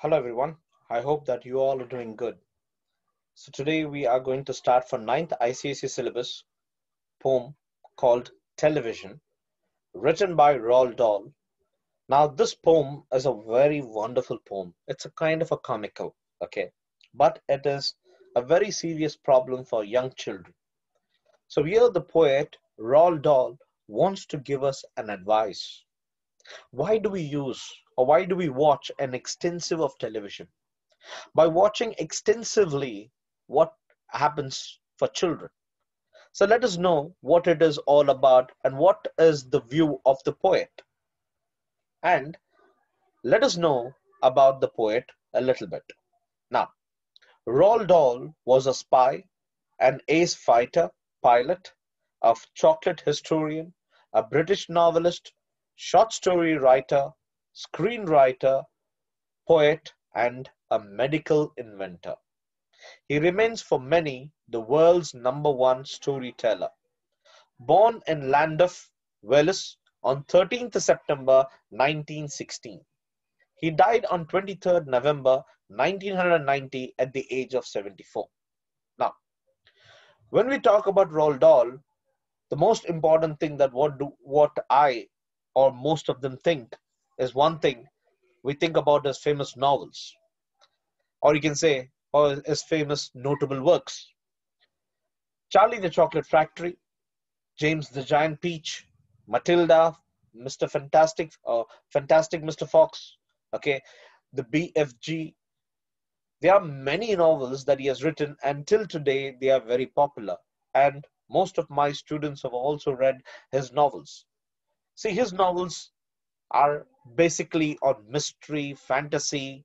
Hello everyone. I hope that you all are doing good. So today we are going to start for ninth ICSE syllabus poem called Television, written by Roald Dahl. Now this poem is a very wonderful poem. It's a kind of a comical, okay? But it is a very serious problem for young children. So here the poet Roald Dahl wants to give us an advice. Why do we use or why do we watch an extensive of television? By watching extensively, what happens for children. So let us know what it is all about and what is the view of the poet. And let us know about the poet a little bit. Now, Roald Dahl was a spy, an ace fighter, pilot, a chocolate historian, a British novelist, short story writer, screenwriter, poet, and a medical inventor. He remains for many the world's number one storyteller. Born in Llandaff, Wales on 13th September 1916. He died on 23rd November 1990 at the age of 74. Now, when we talk about Roald Dahl, the most important thing that what I or most of them think is one thing we think about as famous novels, or you can say, or as famous notable works. Charlie the Chocolate Factory, James the Giant Peach, Matilda, Mr. Fantastic, Fantastic Mr. Fox, okay, the BFG. There are many novels that he has written, and till today they are very popular. And most of my students have also read his novels. See, his novels are basically on mystery, fantasy,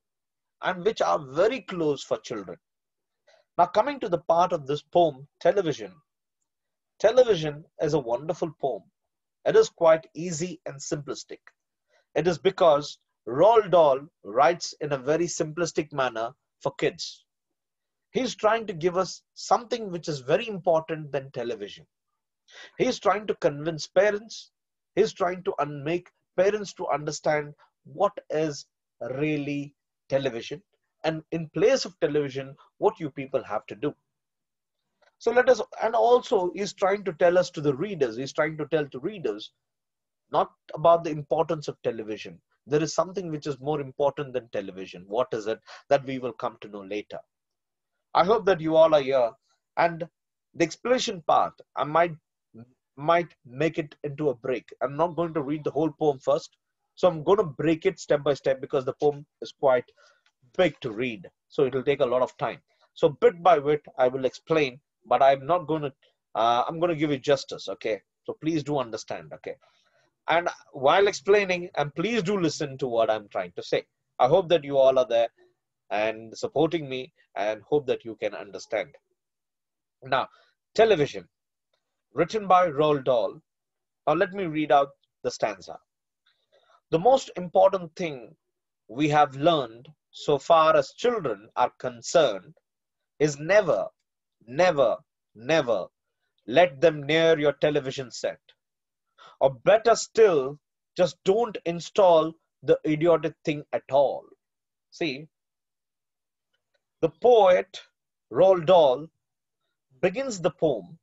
and which are very close for children. Now, coming to the part of this poem, television. Television is a wonderful poem. It is quite easy and simplistic. It is because Roald Dahl writes in a very simplistic manner for kids. He's trying to give us something which is very important than television. He's trying to convince parents. He's trying to make parents to understand what is really television, and in place of television, what you people have to do. So let us, and also he's trying to tell us to the readers, he's trying to tell to readers not about the importance of television. There is something which is more important than television. What is it? That we will come to know later. I hope that you all are here. And the explanation part, I might make it into a break. I'm not going to read the whole poem first. So I'm going to break it step by step because the poem is quite big to read. So it will take a lot of time. So bit by bit, I will explain, but I'm not going to, I'm going to give you justice. Okay. So please do understand. Okay. And while explaining, and please do listen to what I'm trying to say. I hope that you all are there and supporting me and hope that you can understand. Now, television, written by Roald Dahl. Now, let me read out the stanza. The most important thing we have learned so far as children are concerned is never, never, never let them near your television set. Or better still, just don't install the idiotic thing at all. See, the poet Roald Dahl begins the poem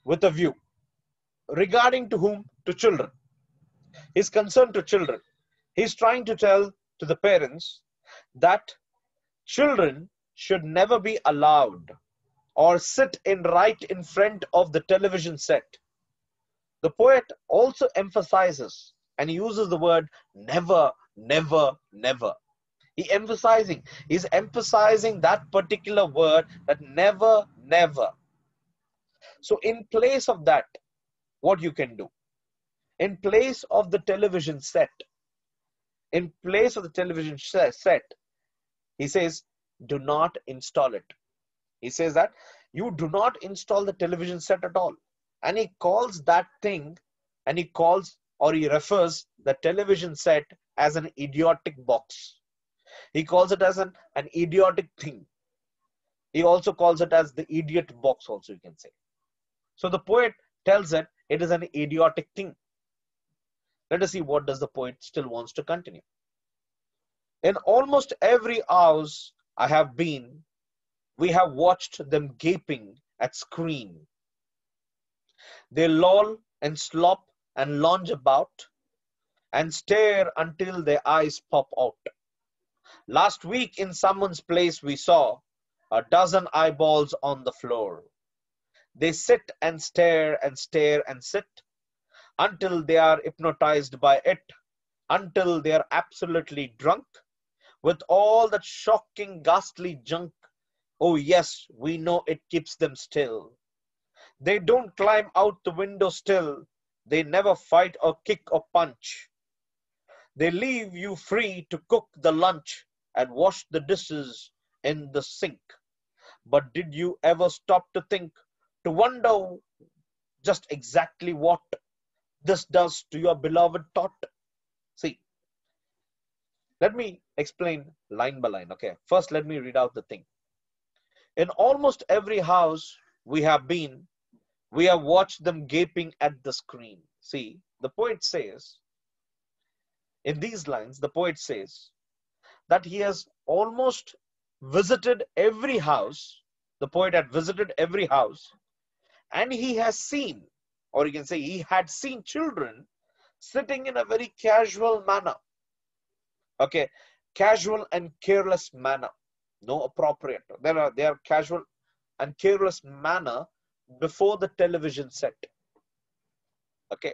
with a view regarding to whom? To children. He's concerned to children. He's trying to tell to the parents that children should never be allowed or sit in right in front of the television set. The poet also emphasizes and he uses the word never, never, never. He's emphasizing that particular word, that never, never. So in place of that, what you can do? In place of the television set, in place of the television set, he says, do not install it. He says that you do not install the television set at all. And he calls that thing, and he calls or he refers the television set as an idiotic box. He calls it as an idiotic thing. He also calls it as the idiot box also, you can say. So the poet tells it is an idiotic thing. Let us see what does the poet still wants to continue. In almost every house I have been, we have watched them gaping at screen. They loll and slop and lounge about and stare until their eyes pop out. Last week in someone's place we saw a dozen eyeballs on the floor. They sit and stare and stare and sit until they are hypnotized by it, until they are absolutely drunk with all that shocking, ghastly junk. Oh, yes, we know it keeps them still. They don't climb out the window still. They never fight or kick or punch. They leave you free to cook the lunch and wash the dishes in the sink. But did you ever stop to think, to wonder just exactly what this does to your beloved thought? See, let me explain line by line. Okay, first let me read out the thing. In almost every house we have been, we have watched them gaping at the screen. See, the poet says, in these lines, the poet says that he has almost visited every house. The poet had visited every house and he has seen, or you can say he had seen children sitting in a very casual manner. Okay, casual and careless manner. No appropriate. They are casual and careless manner before the television set. Okay,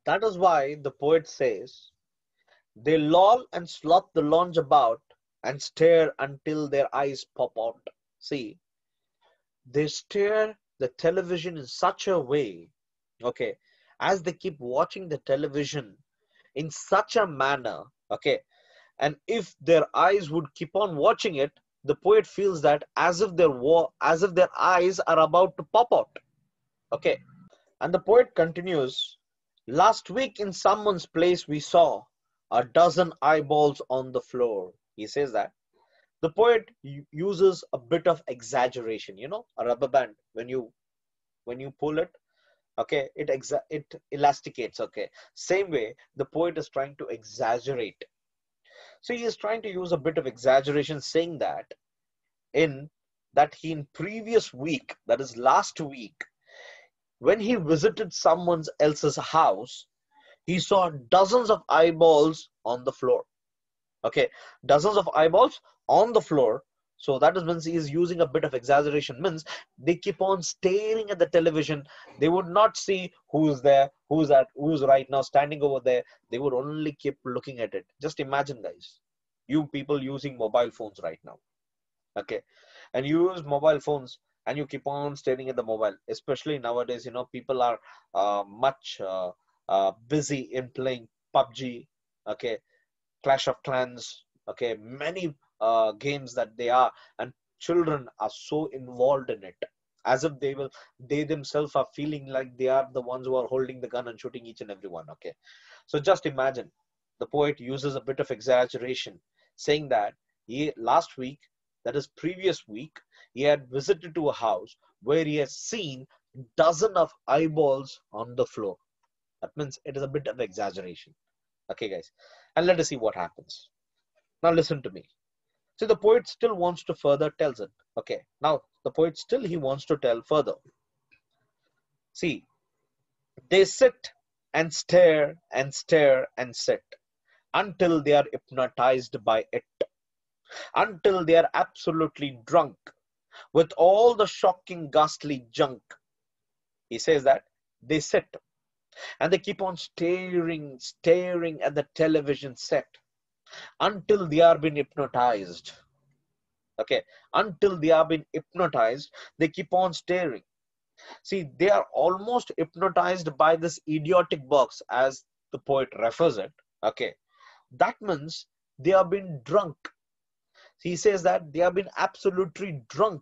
that is why the poet says they loll and slot the lounge about and stare until their eyes pop out. See, they stare the television in such a way, okay, as they keep watching the television in such a manner, okay, and if their eyes would keep on watching it, the poet feels that as if their eyes are about to pop out, okay. And the poet continues, last week in someone's place we saw a dozen eyeballs on the floor. He says that. The poet uses a bit of exaggeration, you know, a rubber band, when you pull it, okay, it elasticates, okay. Same way, the poet is trying to exaggerate. So he is trying to use a bit of exaggeration, saying that in in previous week, that is last week, when he visited someone else's house, he saw dozens of eyeballs on the floor. Okay, dozens of eyeballs on the floor. So that is means he is using a bit of exaggeration. Means they keep on staring at the television. They would not see who's there, who's right now standing over there. They would only keep looking at it. Just imagine, guys, you people using mobile phones right now. Okay, and you use mobile phones and you keep on staring at the mobile. Especially nowadays, you know, people are much busy in playing PUBG. Okay, Clash of Clans, okay, many games that they are, and children are so involved in it, as if they themselves are feeling like they are the ones who are holding the gun and shooting each and every one. Okay, so just imagine, the poet uses a bit of exaggeration, saying that last week, that is previous week, he had visited to a house where he has seen dozen of eyeballs on the floor. That means it is a bit of exaggeration. Okay, guys, and let us see what happens. Now listen to me. See, the poet still wants to further tells it. Okay, now the poet still he wants to tell further. See, they sit and stare and stare and sit until they are hypnotized by it, until they are absolutely drunk with all the shocking, ghastly junk. He says that they sit and they keep on staring at the television set until they are being hypnotized. Okay, until they are being hypnotized, they keep on staring. See, they are almost hypnotized by this idiotic box, as the poet refers it. Okay, that means they have been drunk. He says that they have been absolutely drunk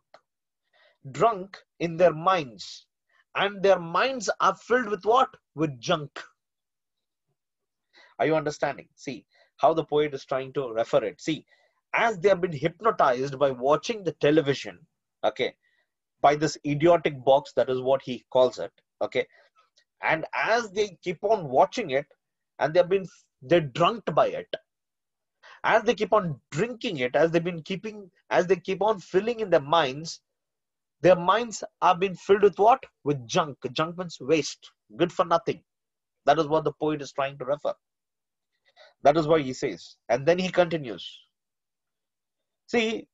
in their minds, and their minds are filled with what? With junk. Are you understanding? See how the poet is trying to refer it. See, as they have been hypnotized by watching the television, okay, by this idiotic box, that is what he calls it, okay, and as they keep on watching it, and they're drunked by it, As they keep on drinking it, as they keep on filling in their minds are being filled with what? With junk. Junk means waste, good for nothing. That is what the poet is trying to refer. That is why he says. And then he continues. See,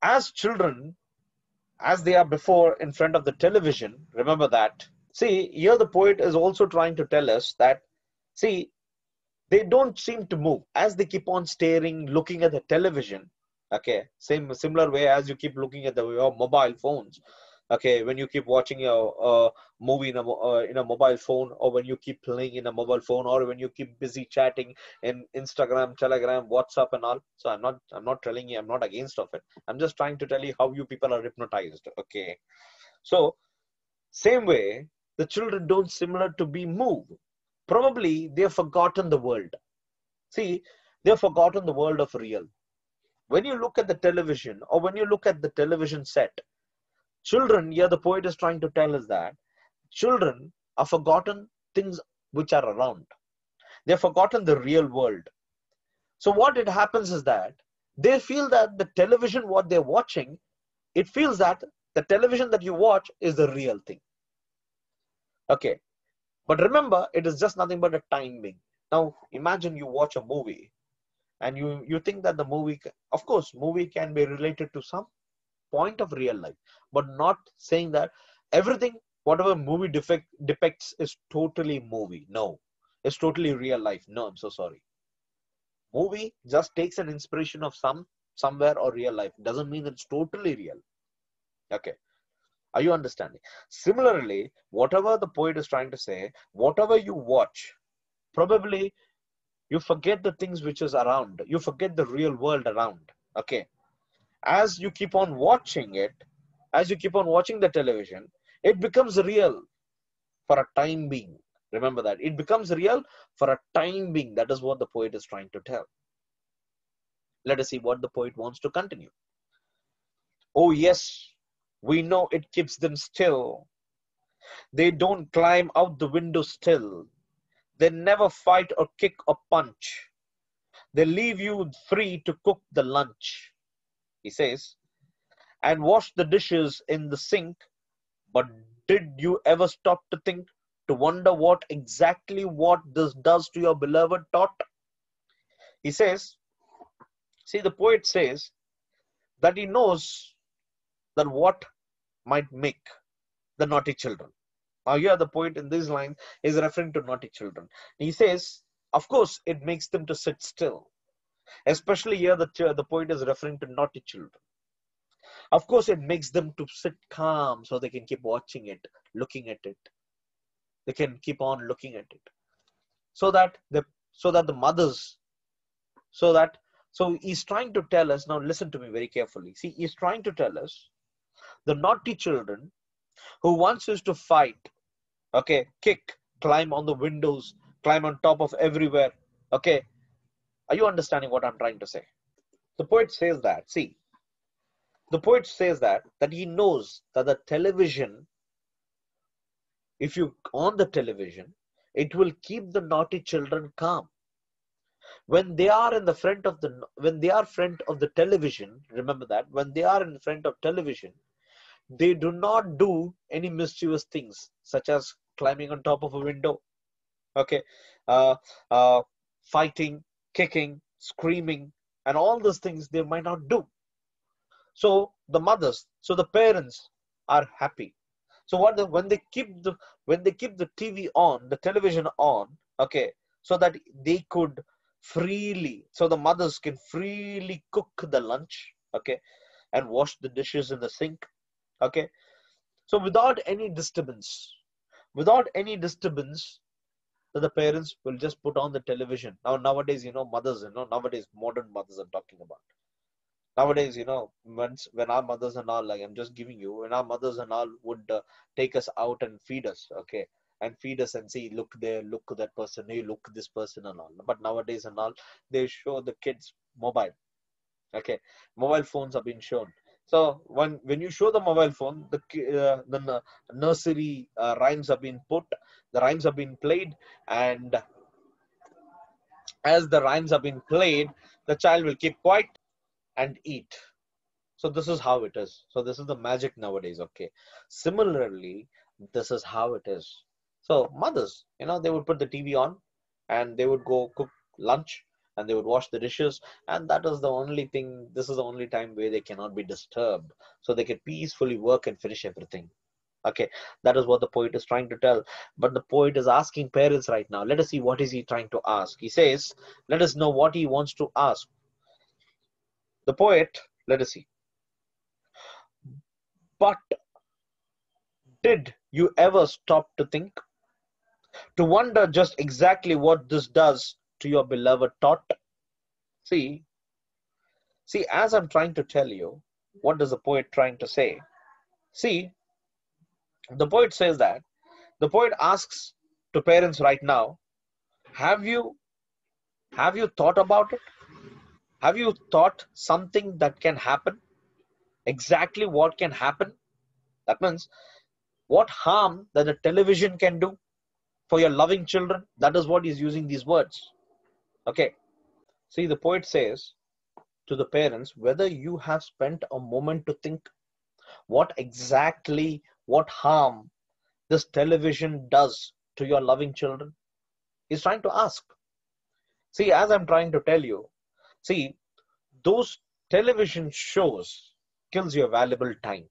as children, as they are before in front of the television, remember that. See, here the poet is also trying to tell us that, see, they don't seem to move as they keep on staring, looking at the television. Okay, similar way as you keep looking at your mobile phones. Okay, when you keep watching a movie in a mobile phone, or when you keep playing in a mobile phone, or when you keep busy chatting in Instagram, Telegram, WhatsApp, and all. So I'm not telling you I'm not against of it. I'm just trying to tell you how you people are hypnotized. Okay, so same way the children don't similar to be moved. Probably they've forgotten the world. See, they've forgotten the world of real. When you look at the television, or when you look at the television set, children, here the poet is trying to tell us that children are forgotten things which are around. They've forgotten the real world. So what it happens is that they feel that the television, what they're watching, it feels that the television that you watch is the real thing. Okay. But remember, it is just nothing but a timing. Now, imagine you watch a movie and you think that the movie, of course, movie can be related to some point of real life, but not saying that everything, whatever movie depicts is totally movie. No, it's totally real life. No, I'm so sorry. Movie just takes an inspiration of somewhere or real life. Doesn't mean it's totally real. Okay. Are you understanding? Similarly, whatever the poet is trying to say, whatever you watch, probably you forget the things which is around. You forget the real world around. Okay. As you keep on watching it, as you keep on watching the television, it becomes real for a time being. Remember that. It becomes real for a time being. That is what the poet is trying to tell. Let us see what the poet wants to continue. Oh, yes, we know it keeps them still. They don't climb out the window still. They never fight or kick or punch. They leave you free to cook the lunch, he says, and wash the dishes in the sink. But did you ever stop to think, to wonder what this does to your beloved tot? He says, see, the poet says that he knows that what might make the naughty children. Now here the poet in this line is referring to naughty children. He says, of course, it makes them to sit still. Especially here the poet is referring to naughty children. Of course, it makes them to sit calm so they can keep watching it, looking at it. They can keep on looking at it. So that the mothers, so he's trying to tell us, now listen to me very carefully. See, he's trying to tell us the naughty children who once used to fight, okay, kick, climb on the windows, climb on top of everywhere. Okay, are you understanding what I'm trying to say? The poet says that, see, the poet says that he knows that the television, if you on the television, it will keep the naughty children calm. When they are in the front of the television, remember that when they are in front of television, they do not do any mischievous things such as climbing on top of a window, okay, uh, uh, fighting, kicking, screaming, and all those things they might not do. So the mothers, so the parents are happy. So when they keep the TV on, the television on, okay, so that they could freely, so the mothers can freely cook the lunch, okay, and wash the dishes in the sink, okay. So without any disturbance, the parents will just put on the television. Now nowadays, mothers, nowadays modern mothers I'm talking about. Nowadays, when our mothers and all, like I'm just giving you, when our mothers and all would take us out and feed us, okay, and feed us and see, look there, look that person, hey, look this person and all. But nowadays and all, they show the kids mobile, okay, mobile phones are being shown. So when you show the mobile phone, the nursery rhymes are being put, the rhymes are being played, and As the rhymes have been played, the child will keep quiet and eat. So this is how it is. So this is the magic nowadays. Okay. Similarly, this is how it is. So mothers, they would put the TV on and they would go cook lunch and they would wash the dishes. And that is the only thing. This is the only time where they cannot be disturbed. So they can peacefully work and finish everything. Okay. That is what the poet is trying to tell. But the poet is asking parents right now. Let us see what is he trying to ask. He says, let us know what he wants to ask. The poet, let us see. But did you ever stop to think, to wonder just exactly what this does to your beloved thought? See, as I'm trying to tell you, what is the poet trying to say? See, the poet says that the poet asks to parents right now, have you thought about it? Have you thought something that can happen? Exactly what can happen? That means what harm that the television can do for your loving children? That is what he's using these words. Okay. See, the poet says to the parents whether you have spent a moment to think what harm this television does to your loving children. He's trying to ask. See, as I'm trying to tell you, see, those television shows kills your valuable time.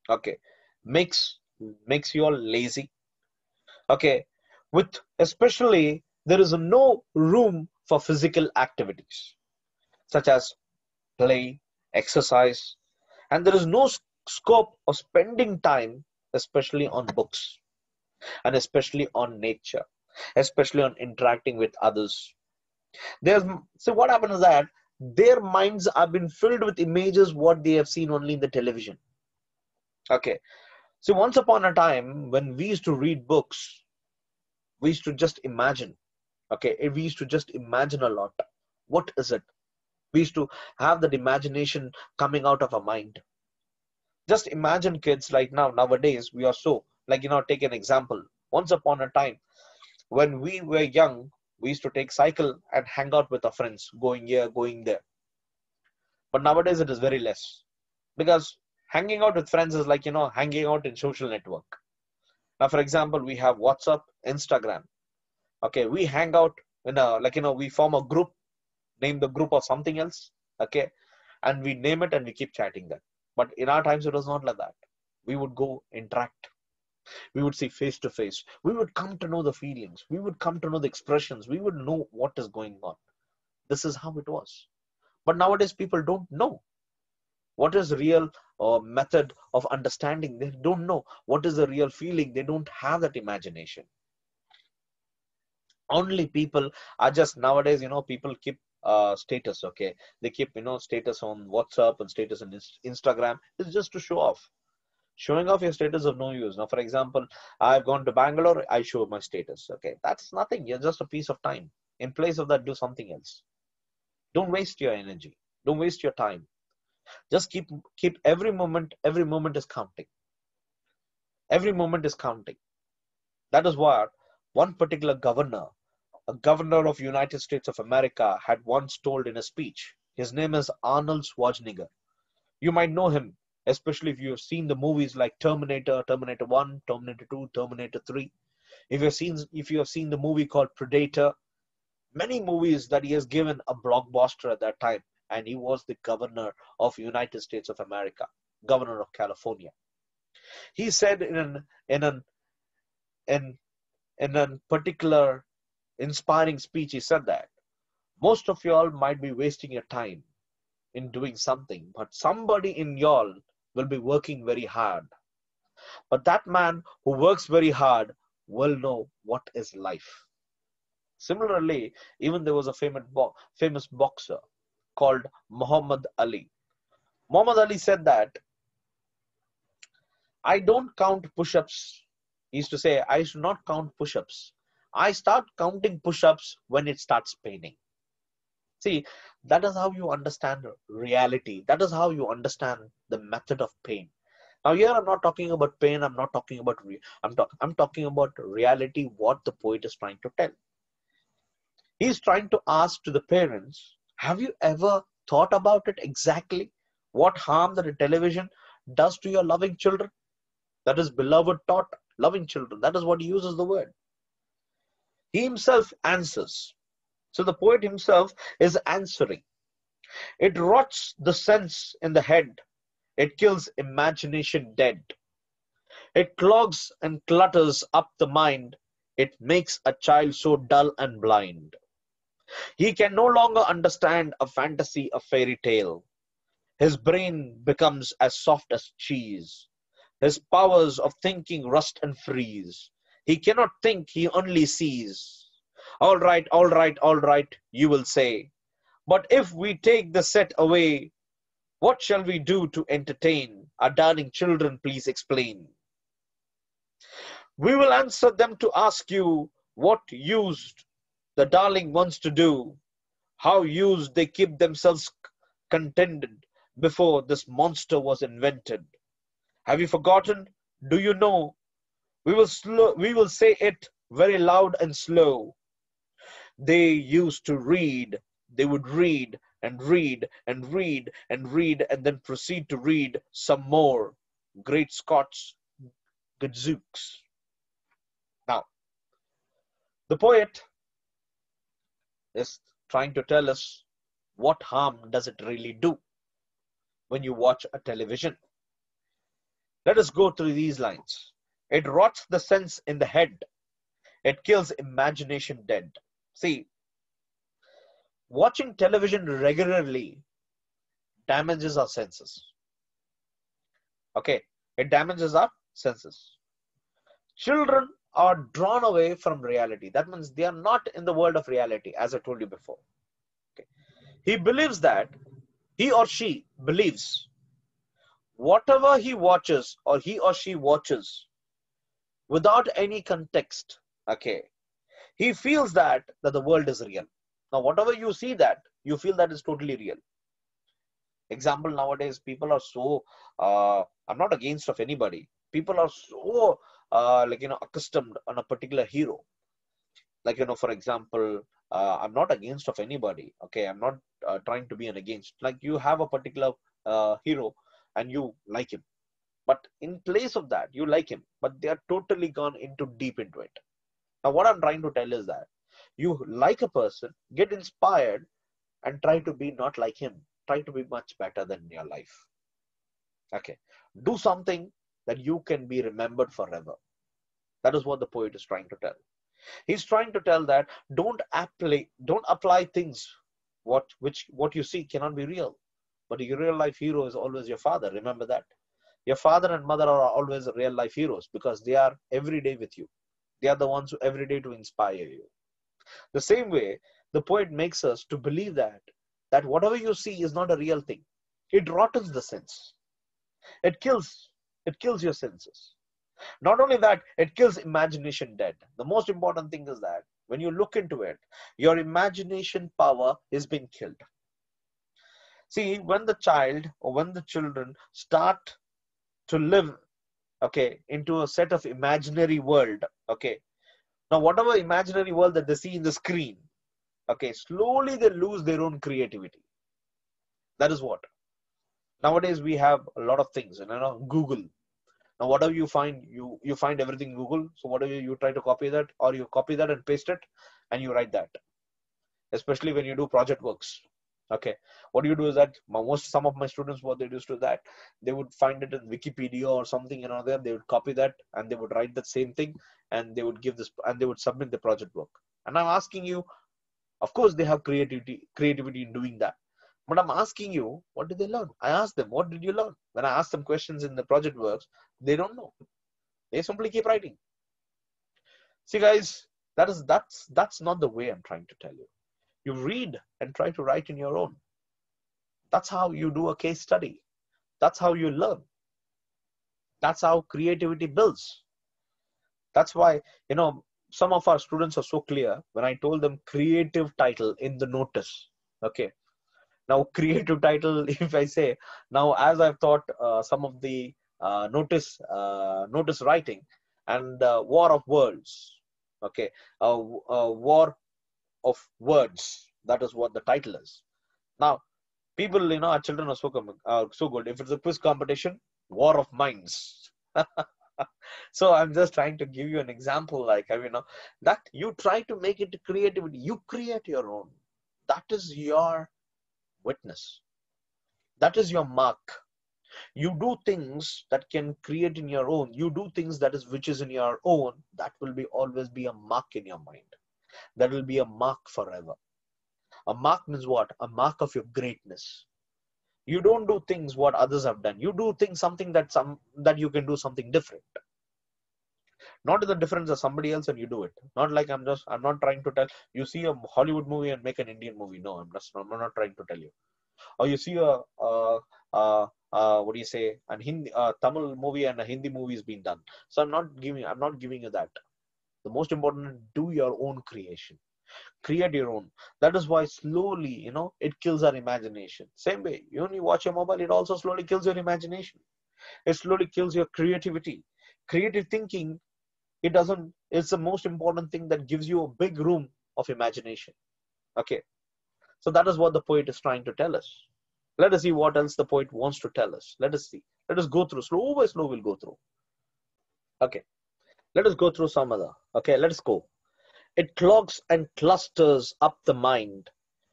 Okay, makes makes you all lazy. Okay, with especially there is no room for physical activities such as play, exercise, and there is no scope of spending time, especially on books and especially on nature, especially on interacting with others. There's so what happens is that their minds have been filled with images what they have seen only in the television. Okay, so once upon a time when we used to read books, we used to just imagine. Okay, we used to just imagine a lot. What is it? We used to have that imagination coming out of our mind. Just imagine kids right now, nowadays, we are so, take an example. Once upon a time, when we were young, we used to take cycle and hang out with our friends, going here, going there. But nowadays, it is very less. Because hanging out with friends is like, hanging out in social network. Now, for example, we have WhatsApp, Instagram. Okay, we hang out in we form a group, name the group of something else. Okay, and we name it and we keep chatting there. But in our times, it was not like that. We would go interact. We would see face to face. We would come to know the feelings. We would come to know the expressions. We would know what is going on. This is how it was. But nowadays, people don't know what is real method of understanding. They don't know what is the real feeling. They don't have that imagination. Only people are just nowadays, people keep status. Okay, they keep status on WhatsApp and status on Instagram. It's just to show off. Showing off your status of no use. Now, for example, I've gone to Bangalore, I show my status. Okay, that's nothing. You're just a piece of time. In place of that, do something else. Don't waste your energy. Don't waste your time. Just keep every moment. Every moment is counting. Every moment is counting. That is what one particular governor, a governor of United States of America, had once told in a speech. His name is Arnold Schwarzenegger. You might know him, especially if you have seen the movies like Terminator, Terminator 1, Terminator 2, Terminator 3. If you have seen the movie called Predator, many movies that he has given a blockbuster at that time, and he was the governor of United States of America, governor of California. He said in a particular inspiring speech, he said that most of y'all might be wasting your time in doing something, but somebody in y'all will be working very hard. But that man who works very hard will know what is life. Similarly, even there was a famous boxer called Muhammad Ali. Muhammad Ali said that I don't count push-ups. He used to say, I should not count push-ups. I start counting push-ups when it starts paining. See, that is how you understand reality. That is how you understand the method of pain. Now here I'm not talking about pain. I'm not talking about I'm talking about reality. What the poet is trying to tell. He's trying to ask to the parents, have you ever thought about it exactly? What harm that a television does to your loving children? That is beloved taught, loving children. That is what he uses the word. He himself answers. So the poet himself is answering. It rots the sense in the head. It kills imagination dead. It clogs and clutters up the mind. It makes a child so dull and blind. He can no longer understand a fantasy, a fairy tale. His brain becomes as soft as cheese. His powers of thinking rust and freeze. He cannot think, he only sees. All right, all right, all right, you will say. But if we take the set away, what shall we do to entertain? Our darling children, please explain. We will answer them to ask you what used the darling ones to do, how used they keep themselves contented before this monster was invented. Have you forgotten? Do you know? We will say it very loud and slow. They used to read. They would read and read and read and read and then proceed to read some more. Great Scots, gadzooks. Now, the poet is trying to tell us what harm does it really do when you watch a television. Let us go through these lines. It rots the sense in the head. It kills imagination dead. See, watching television regularly damages our senses. Okay, it damages our senses. Children are drawn away from reality. That means they are not in the world of reality, as I told you before. Okay. He believes that, he or she believes, whatever he watches or he or she watches without any context, okay, he feels that the world is real. Now, whatever you see that, you feel that is totally real. Example, nowadays, people are so, I'm not against of anybody. People are so, accustomed on a particular hero. Like, for example, I'm not against of anybody. Okay, I'm not trying to be an against. Like, you have a particular hero and you like him. But in place of that, you like him, but they are totally gone into deep into it. Now, what I'm trying to tell is that you like a person, get inspired, and try to be not like him. Try to be much better than your life. Okay. Do something that you can be remembered forever. That is what the poet is trying to tell. He's trying to tell that don't apply things what you see cannot be real. But your real life hero is always your father. Remember that. Your father and mother are always real life heroes because they are every day with you. They are the ones who every day to inspire you. The same way, the poet makes us to believe that whatever you see is not a real thing. It rottens the sense. It kills your senses. Not only that, it kills imagination dead. The most important thing is that when you look into it, your imagination power is being killed. See, when the child or when the children start to live, okay, into a set of imaginary world, okay, now whatever imaginary world that they see in the screen, okay, slowly they lose their own creativity. That is what. Nowadays we have a lot of things, Google. Now, whatever you find, you find everything in Google. So whatever you try to copy that, or you copy that and paste it, and you write that. Especially when you do project works. Okay, what you do is that some of my students, what they used to do that, they would find it in Wikipedia or something, there they would copy that and they would write that same thing, and they would give this and they would submit the project work. And I'm asking you, of course, they have creativity in doing that. But I'm asking you, what did they learn? I asked them, what did you learn? When I ask them questions in the project works, they don't know. They simply keep writing. See, guys, that's not the way I'm trying to tell you. You read and try to write in your own. That's how you do a case study. That's how you learn. That's how creativity builds. That's why, some of our students are so clear when I told them creative title in the notice. Okay. Now, creative title, if I say, now as I've taught some of the notice writing and war of worlds, okay, war of words. That is what the title is. Now, people, our children are so good. If it's a quiz competition, war of minds. So I'm just trying to give you an example, like, that you try to make it creativity. You create your own. That is your witness. That is your mark. You do things that can create in your own. You do things that is which is in your own. That will be always be a mark in your mind. That will be a mark forever. A mark means what? A mark of your greatness. You don't do things what others have done. You do things something that you can do something different. Not the difference of somebody else and you do it. Not like I'm not trying to tell you see a Hollywood movie and make an Indian movie. No, I'm not trying to tell you. Or you see what do you say, an Hindi Tamil movie and a Hindi movie is being done. So I'm not giving you that. The most important, do your own creation. Create your own. That is why slowly, it kills our imagination. Same way, you only watch your mobile, it also slowly kills your imagination. It slowly kills your creativity. Creative thinking, it's the most important thing that gives you a big room of imagination. Okay. So that is what the poet is trying to tell us. Let us see what else the poet wants to tell us. Let us see. Let us go through. Slow by slow we'll go through. Okay. Let us go through some other. Okay, let us go. It clogs and clusters up the mind.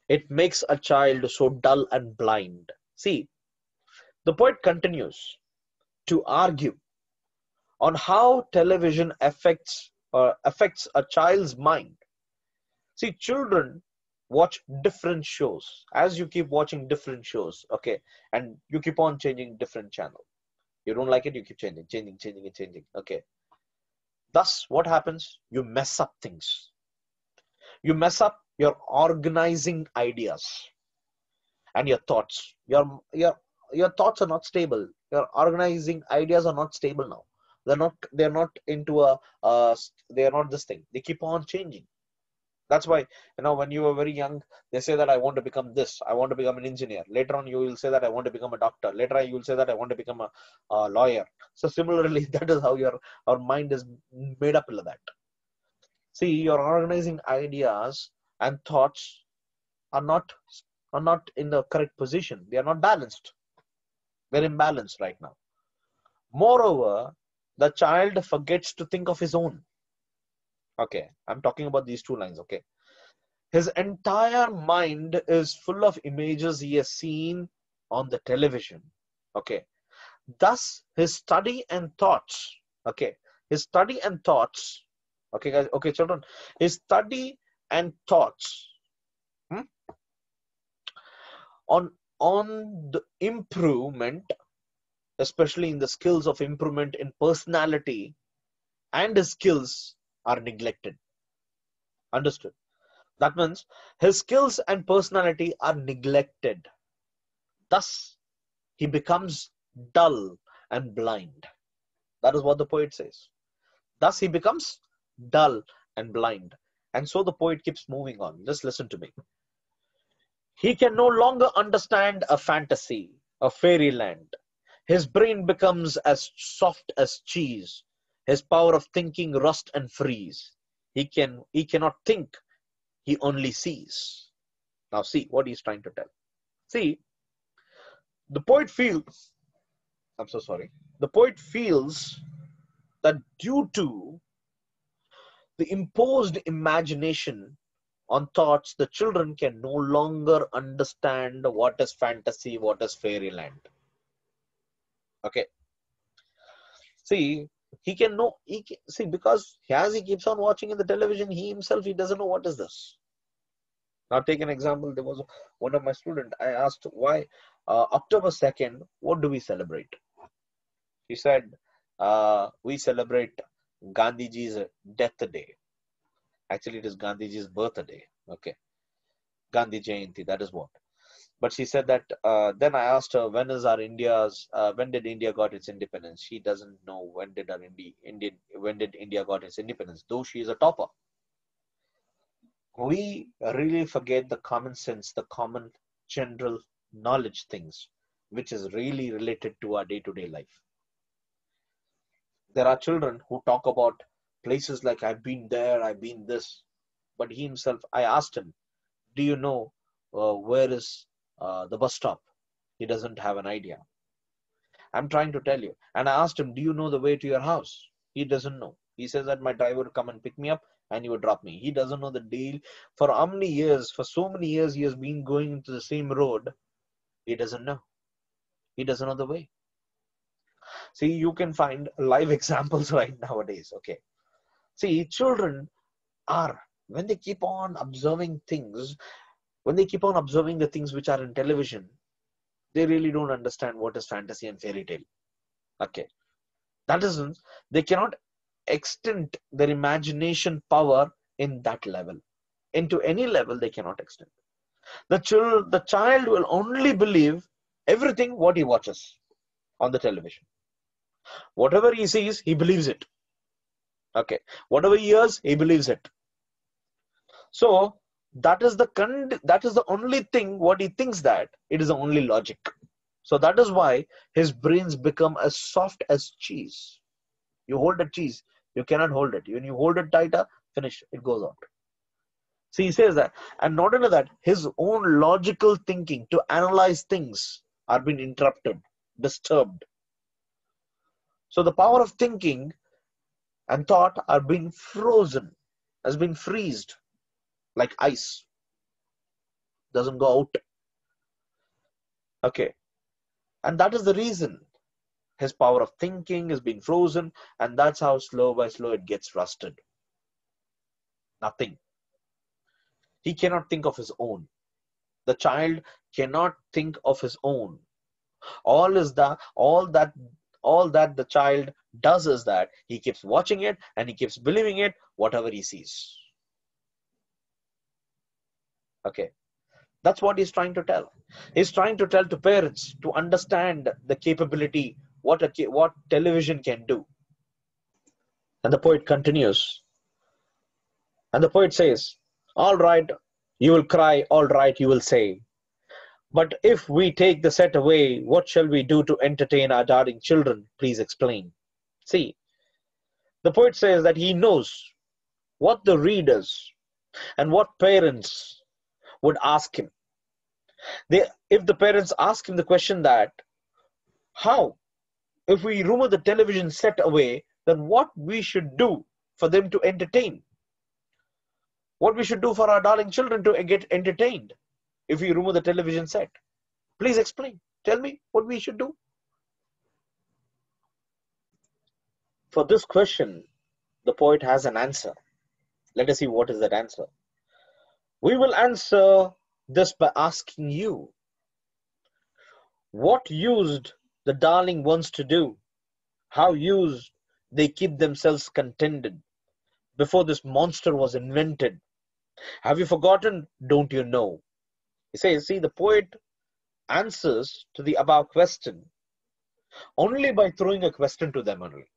It makes a child so dull and blind. See, the poet continues to argue on how television affects a child's mind. See, children watch different shows. As you keep watching different shows, okay, and you keep on changing different channel. You don't like it, you keep changing. Okay. Thus, what happens? You mess up things. You mess up your organizing ideas and your thoughts. Your thoughts are not stable. Your organizing ideas are not stable now. They're not into they're not this thing. They keep on changing. That's why, when you were very young, they say that I want to become this. I want to become an engineer. Later on, you will say that I want to become a doctor. Later on, you will say that I want to become a lawyer. So similarly, that is how our mind is made up of that. See, your organizing ideas and thoughts are not in the correct position. They are not balanced. They're imbalanced right now. Moreover, the child forgets to think of his own. Okay, I'm talking about these two lines. Okay, his entire mind is full of images he has seen on the television. Okay, thus his study and thoughts. Okay, his study and thoughts. Okay, guys. Okay, children. His study and thoughts on the improvement, especially in the skills of improvement in personality and his skills, are neglected. Understood? That means his skills and personality are neglected. Thus, he becomes dull and blind. That is what the poet says. Thus, he becomes dull and blind. And so the poet keeps moving on. Just listen to me. He can no longer understand a fantasy, a fairyland. His brain becomes as soft as cheese. His power of thinking rust and freeze. He cannot think, he only sees. Now see what he's trying to tell. See, the poet feels, I'm so sorry. The poet feels that due to the imposed imagination on thoughts, the children can no longer understand what is fantasy, what is fairyland. Okay. See, see, because as he keeps on watching in the television, he himself, he doesn't know what is this. Now take an example. There was one of my students, I asked why October 2nd, what do we celebrate? He said, we celebrate Gandhiji's death day. Actually, it is Gandhiji's birthday. Okay. Gandhi Jayanti, that is what. But she said that, then I asked her, when did India got its independence? She doesn't know when did India got its independence, though she is a topper. We really forget the common sense, the common general knowledge things, which is really related to our day-to-day life. There are children who talk about places like I've been there, I've been this. But he himself, I asked him, do you know where is the bus stop? He doesn't have an idea. I'm trying to tell you. And I asked him, do you know the way to your house? He doesn't know. He says that my driver would come and pick me up and he would drop me. He doesn't know the deal. For how many years, for so many years, he has been going into the same road. He doesn't know. He doesn't know the way. See, you can find live examples right nowadays. Okay. See, children are, when they keep on observing things, when they keep on observing the things which are in television, they really don't understand what is fantasy and fairy tale. Okay. That isn't, they cannot extend their imagination power in that level. Into any level, they cannot extend. The child will only believe everything what he watches on the television. Whatever he sees, he believes it. Okay. Whatever he hears, he believes it. So that is the only thing what he thinks, that it is the only logic. So that is why his brains become as soft as cheese. You hold a cheese, you cannot hold it. When you hold it tighter, finish, it goes out. See, he says that. And not only that, his own logical thinking to analyze things are being interrupted, disturbed. So the power of thinking and thought are being frozen, has been freezed like ice. Doesn't go out. Okay. And that is the reason his power of thinking is being frozen, and that's how slow by slow it gets rusted. Nothing. He cannot think of his own. The child cannot think of his own. All that the child does is that he keeps watching it and he keeps believing it, whatever he sees. Okay. That's what he's trying to tell. He's trying to tell to parents to understand the capability, what television can do. And the poet continues. And the poet says, all right, you will cry, all right, you will say. But if we take the set away, what shall we do to entertain our darling children? Please explain. See, the poet says that he knows what the readers and what parents would ask him. If the parents ask him the question that, how, if we remove the television set away, then what we should do for them to entertain? What we should do for our darling children to get entertained if we remove the television set? Please explain. Tell me what we should do. For this question, the poet has an answer. Let us see what is that answer. We will answer this by asking you, what used the darling ones to do? How used they keep themselves contented before this monster was invented? Have you forgotten? Don't you know? He says, see, the poet answers to the above question only by throwing a question to them only.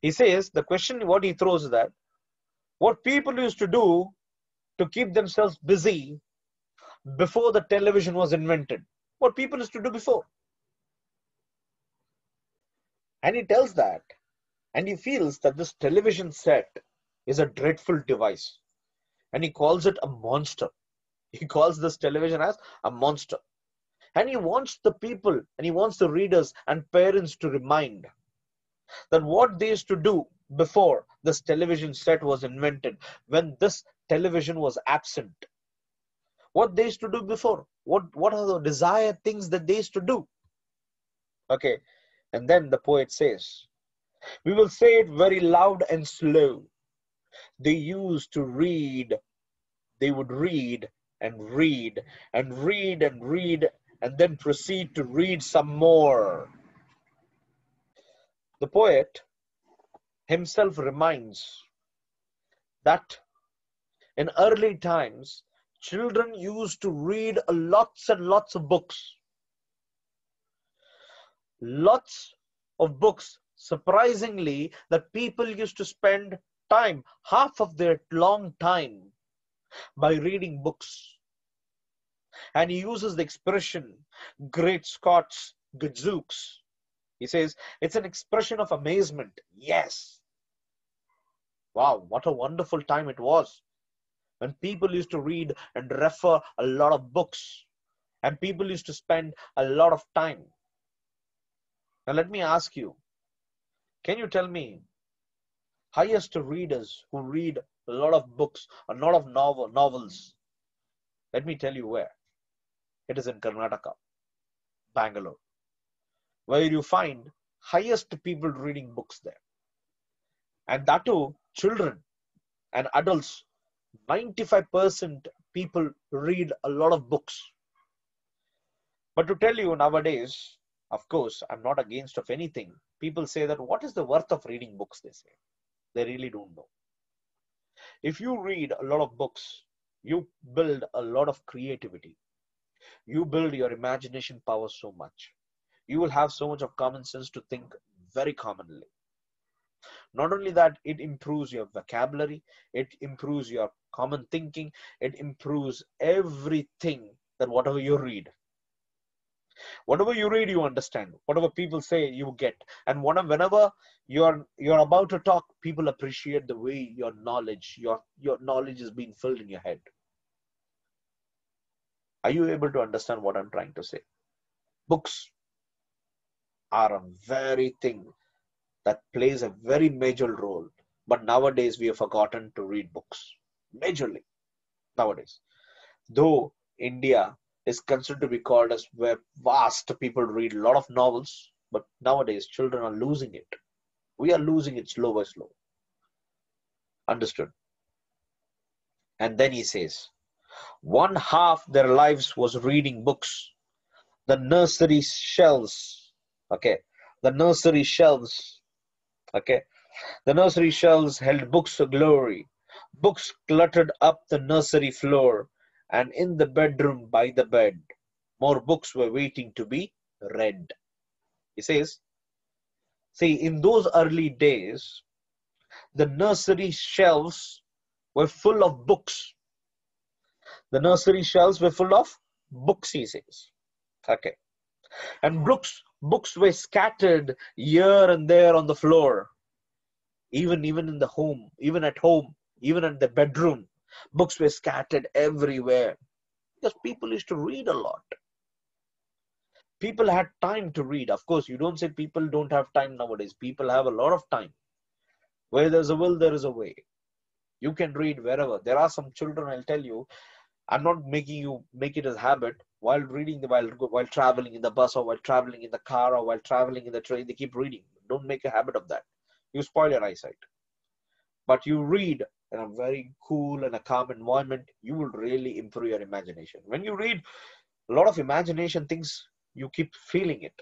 He says the question what he throws is that what people used to do to keep themselves busy before the television was invented. What people used to do before. And he tells that, and he feels that this television set is a dreadful device. And he calls it a monster. He calls this television as a monster. And he wants the people, and he wants the readers and parents to remind that what they used to do before this television set was invented, when this television was absent. What they used to do before. What are the desired things that they used to do? Okay. And then the poet says, we will say it very loud and slow. They used to read. They would read and read and read and read and then proceed to read some more. The poet himself reminds that in early times, children used to read lots and lots of books. Lots of books. Surprisingly, that people used to spend time, half of their long time, by reading books. And he uses the expression, great Scots gadzooks. He says, it's an expression of amazement. Yes. Wow, what a wonderful time it was. when people used to read and refer a lot of books, and people used to spend a lot of time. Now let me ask you, can you tell me highest readers who read a lot of books, a lot of novels? Let me tell you where. It is in Karnataka, Bangalore, where you find highest people reading books there. And that too, children and adults, 95% people read a lot of books. But to tell you nowadays, of course, I'm not against of anything. People say that what is the worth of reading books, they say. They really don't know. If you read a lot of books, you build a lot of creativity. You build your imagination power so much. You will have so much of common sense to think very commonly. Not only that, it improves your vocabulary, it improves your common thinking, it improves everything that whatever you read. Whatever you read, you understand. Whatever people say, you get. And whenever you're about to talk, people appreciate the way your knowledge is being filled in your head. Are you able to understand what I'm trying to say? Books are a very thing that plays a very major role. But nowadays, we have forgotten to read books. Majorly, nowadays. Though India is considered to be called as where vast people read a lot of novels, but nowadays children are losing it. We are losing it slow by slow. Understood? And then he says, one half their lives was reading books. The nursery shelves, okay, the nursery shelves, okay, the nursery shelves held books of glory. Books cluttered up the nursery floor, and in the bedroom by the bed, more books were waiting to be read. He says, see, in those early days, the nursery shelves were full of books. The nursery shelves were full of books, he says. Okay. And books were scattered here and there on the floor. Even in the home, even at home, even in the bedroom, books were scattered everywhere. Because people used to read a lot. People had time to read. Of course, you don't say people don't have time nowadays. People have a lot of time. Where there's a will, there is a way. You can read wherever. There are some children, I'll tell you, I'm not making you make it as habit. While reading, while traveling in the bus or while traveling in the car or while traveling in the train, they keep reading. Don't make a habit of that. You spoil your eyesight. But you read in a very cool and a calm environment, you will really improve your imagination. When you read a lot of imagination things, you keep feeling it.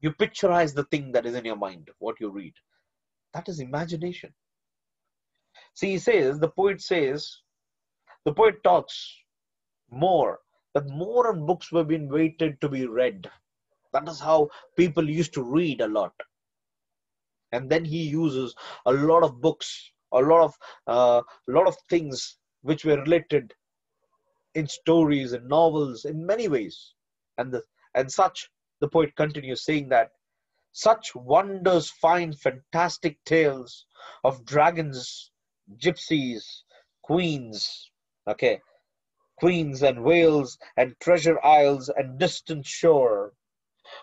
You picturize the thing that is in your mind, what you read. That is imagination. See, the poet talks more, that more and books were being waited to be read. That is how people used to read a lot. And then he uses a lot of books, a lot of things which were related in stories and novels in many ways. And such, the poet continues saying that such wonders find fantastic tales of dragons, gypsies, queens, okay, queens and whales and treasure isles and distant shore,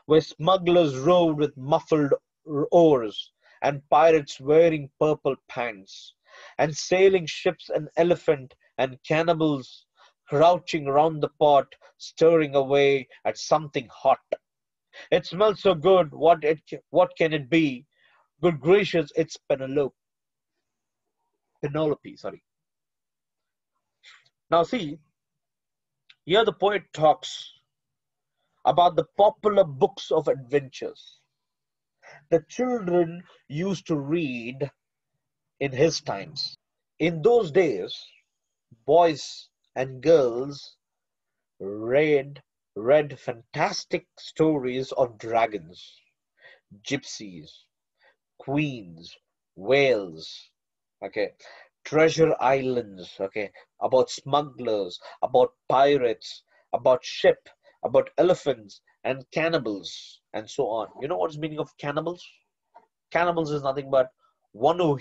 where smugglers rowed with muffled oars, and pirates wearing purple pants, and sailing ships and elephant and cannibals crouching round the pot, stirring away at something hot. It smells so good, what can it be? Good gracious, it's Penelope, sorry. Now see, here the poet talks about the popular books of adventures the children used to read in his times. In those days, boys and girls read read fantastic stories of dragons, gypsies, queens, whales, okay, treasure islands, okay, about smugglers, about pirates, about ship, about elephants and cannibals, and so on. You know what's the meaning of cannibals? Cannibals is nothing but one who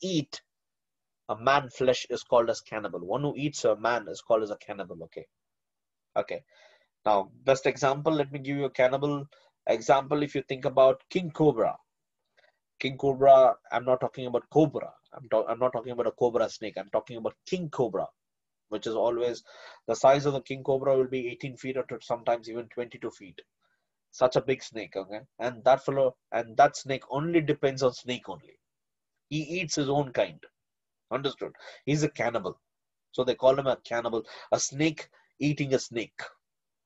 eat a man flesh is called as cannibal. One who eats a man is called as a cannibal. Okay. Okay. Now, best example, let me give you a cannibal example. If you think about King Cobra. King Cobra, I'm not talking about Cobra. I'm not talking about a Cobra snake. I'm talking about King Cobra, which is always the size of the King Cobra will be 18 feet or sometimes even 22 feet. Such a big snake, okay? And that snake only depends on snake only. He eats his own kind. Understood? He's a cannibal. So they call him a cannibal, a snake eating a snake.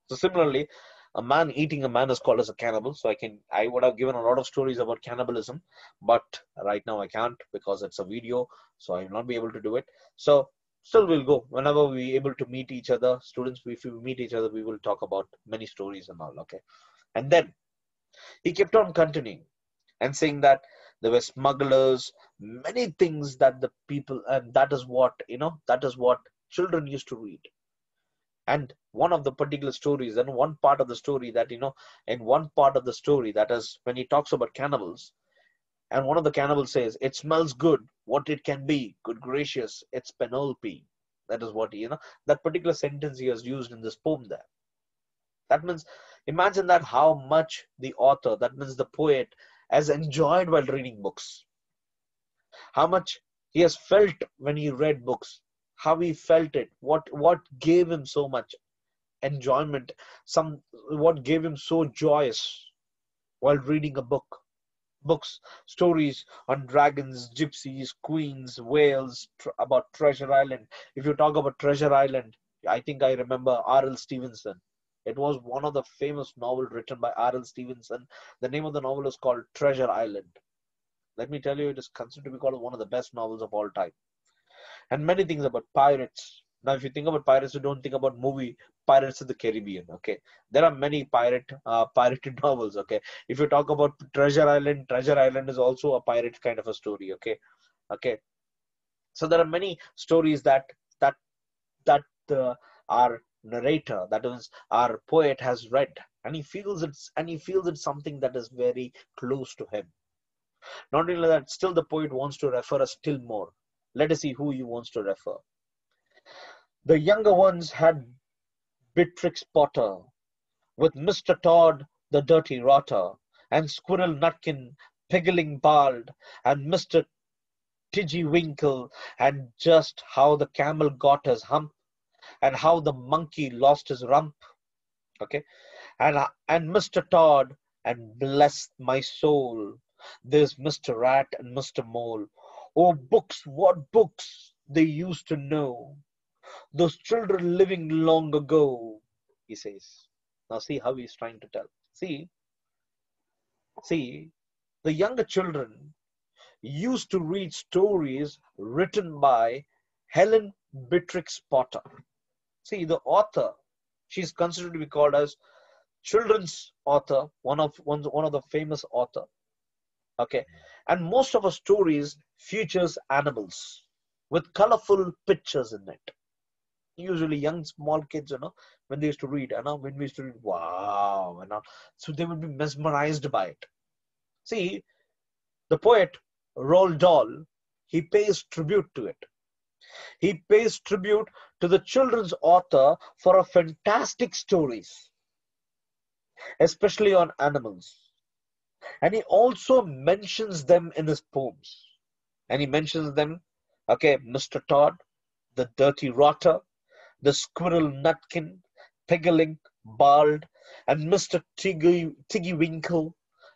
So similarly, a man eating a man is called as a cannibal. So I would have given a lot of stories about cannibalism, but right now I can't because it's a video, so I will not be able to do it. So still we'll go whenever we able to meet each other. Students, if we meet each other, we will talk about many stories and all. Okay. And then he kept on continuing and saying that there were smugglers, many things that the people, and that is what, that is what children used to read. And one of the particular stories, and one part of the story that, in one part of the story, that is when he talks about cannibals, and one of the cannibals says, it smells good, what it can be, good gracious, it's Penelope. That is what that particular sentence he has used in this poem there. That means, imagine that how much the author, that means the poet, has enjoyed while reading books. How much he has felt when he read books. How he felt it. What gave him so much enjoyment. What gave him so joyous while reading a book. Books, stories on dragons, gypsies, queens, whales, about Treasure Island. If you talk about Treasure Island, I think I remember R.L. Stevenson. It was one of the famous novels written by R.L. Stevenson. The name of the novel is called Treasure Island. Let me tell you, it is considered to be called one of the best novels of all time. And many things about pirates. Now, if you think about pirates, you don't think about movie Pirates of the Caribbean. Okay, there are many pirated novels. Okay, if you talk about Treasure Island is also a pirate kind of a story. Okay, okay. So there are many stories that that our narrator, that is our poet, has read, and he feels it's something that is very close to him. Not only that, still the poet wants to refer us still more. Let us see who he wants to refer. The younger ones had Beatrix Potter, with Mr. Todd the dirty rotter, and Squirrel Nutkin piggling bald, and Mr. Tiggywinkle, and just how the camel got his hump, and how the monkey lost his rump. Okay, and Mr. Todd, and bless my soul, there's Mr. Rat and Mr. Mole. Oh, books, what books they used to know, those children living long ago, he says. Now see how he's trying to tell. See, the younger children used to read stories written by Helen Beatrix Potter. See, the author, she's considered to be called as children's author, one of the famous author. Okay, and most of her stories features animals with colorful pictures in it. Usually young small kids, when they used to read, when we used to read, wow, so they would be mesmerized by it. See, the poet Roald Dahl, he pays tribute to it. He pays tribute to the children's author for a fantastic stories, especially on animals. And he also mentions them in his poems. And he mentions them, okay, Mr. Todd, the dirty rotter, the squirrel Nutkin, Piggling, Bald, and Mr. Tiggywinkle,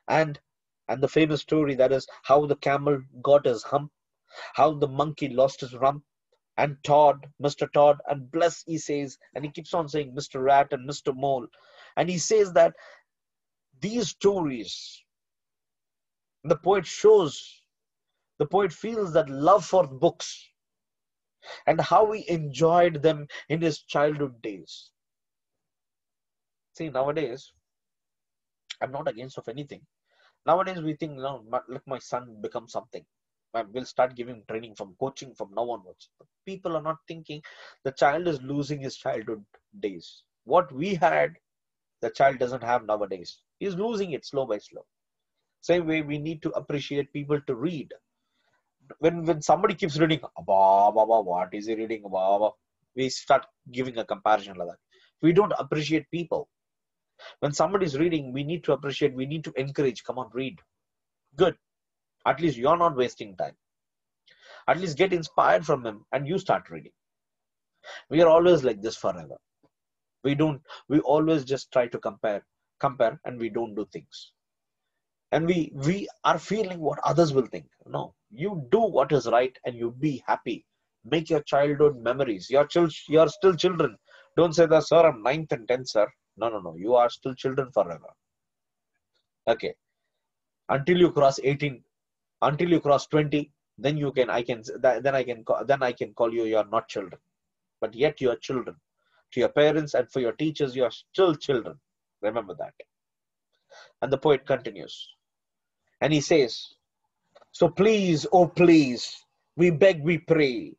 and the famous story that is how the camel got his hump, how the monkey lost his rump, and Todd, Mr. Todd, and bless, he says, and he keeps on saying Mr. Rat and Mr. Mole. And he says that these stories, the poet feels that love for books and how he enjoyed them in his childhood days. See, nowadays, I'm not against of anything. Nowadays, we think, no, let my son become something. We'll start giving training from coaching from now onwards. But people are not thinking the child is losing his childhood days. What we had, the child doesn't have nowadays. He's losing it slow by slow. Same way, we need to appreciate people to read. when somebody keeps reading, what is he reading? We start giving a comparison like that. We don't appreciate people. When somebody is reading, we need to appreciate, we need to encourage. Come on, read. Good. At least you're not wasting time. At least get inspired from him and you start reading. We are always like this forever. We always just try to compare, and we don't do things. And we are feeling what others will think. No, you do what is right and you be happy. Make your childhood memories. You're still children. Don't say that, sir, I'm ninth and 10th, sir. No. You are still children forever. Okay. Until you cross 18, until you cross 20, then I can call you, you're not children. But yet you are children. To your parents and for your teachers, you are still children. Remember that. And the poet continues. And he says, so please, oh please, we beg, we pray,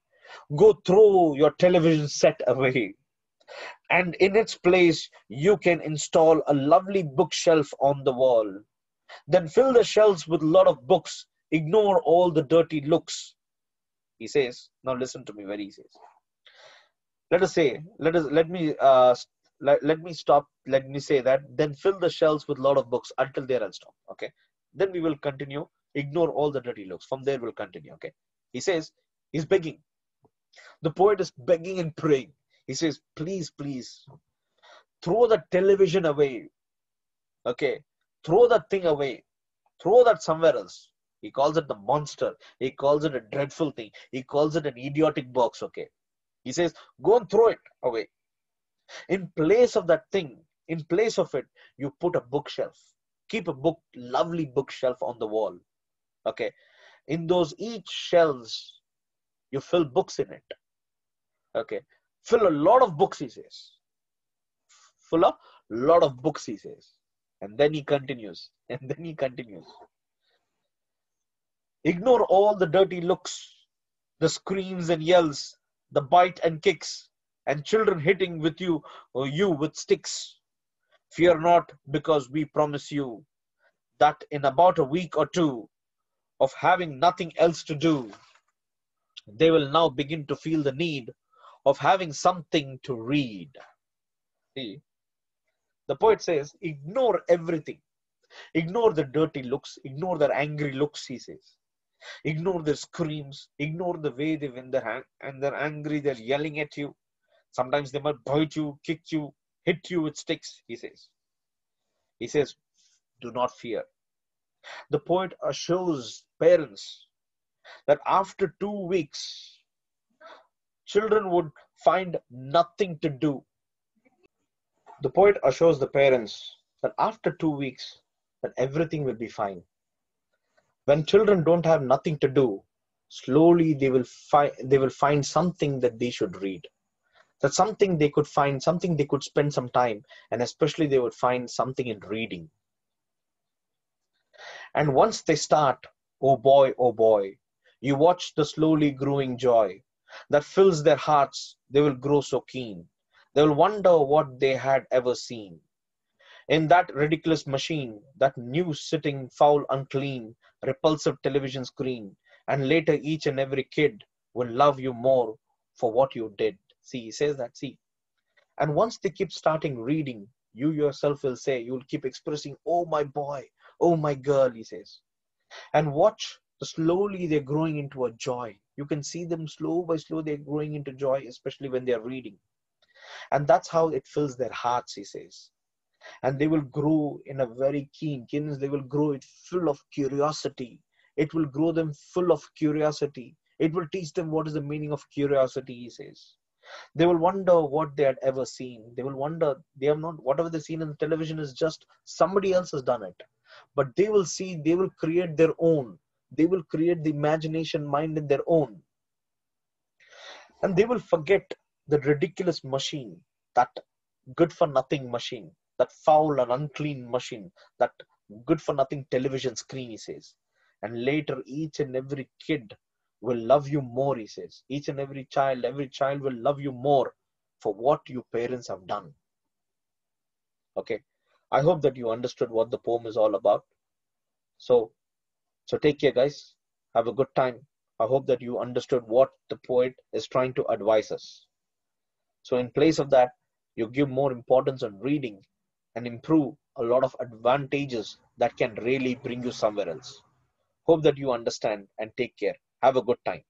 go throw your television set away. And in its place, you can install a lovely bookshelf on the wall. Then fill the shelves with a lot of books. Ignore all the dirty looks. He says, now listen to me very he says. Let me stop. Let me say that. Then fill the shelves with a lot of books until there I'll stop. Okay. Then we will continue. Ignore all the dirty looks. From there we'll continue. Okay. He says, he's begging. The poet is begging and praying. He says, please, please, throw the television away. Okay. Throw that thing away. Throw that somewhere else. He calls it the monster. He calls it a dreadful thing. He calls it an idiotic box. Okay. He says, go and throw it away. In place of that thing, in place of it, you put a bookshelf. Keep a lovely bookshelf on the wall. Okay. In those each shelves, you fill books in it. Okay. Fill a lot of books, he says. Fill a lot of books, he says. And then he continues. Ignore all the dirty looks, the screams and yells, the bite and kicks, and children hitting with you or you with sticks. Fear not, because we promise you that in about a week or two of having nothing else to do, they will now begin to feel the need of having something to read. See, the poet says, ignore everything. Ignore the dirty looks, ignore their angry looks, he says. Ignore their screams, ignore the way they win their hand, and they're angry, they're yelling at you. Sometimes they might bite you, kick you, hit you with sticks, he says. He says, do not fear. The poet assures parents that after 2 weeks, children would find nothing to do. The poet assures the parents that after 2 weeks, that everything will be fine. When children don't have nothing to do, slowly they will find something that they should read. That's something they could find, something they could spend some time, and especially they would find something in reading. And once they start, oh boy, you watch the slowly growing joy that fills their hearts. They will grow so keen. They will wonder what they had ever seen. In that ridiculous machine, that new sitting, foul, unclean, repulsive television screen, and later each and every kid will love you more for what you did. See, he says that, see. And once they keep starting reading, you yourself will say, you will keep expressing, oh my boy, oh my girl, he says. And watch, slowly they're growing into a joy. You can see them slow by slow, they're growing into joy, especially when they're reading. And that's how it fills their hearts, he says. And they will grow in a very keen, they will grow it full of curiosity. It will grow them full of curiosity. It will teach them what is the meaning of curiosity, he says. They will wonder what they had ever seen. They will wonder, they have not, whatever they've seen in the television is just somebody else has done it. But they will see, they will create their own. They will create the imagination mind in their own. And they will forget the ridiculous machine, that good for nothing machine, that foul and unclean machine, that good for nothing television screen, he says. And later each and every kid will love you more, he says. Each and every child will love you more for what you parents have done. Okay. I hope that you understood what the poem is all about. So take care, guys. Have a good time. I hope that you understood what the poet is trying to advise us. So in place of that, you give more importance on reading and improve a lot of advantages that can really bring you somewhere else. Hope that you understand and take care. Have a good time.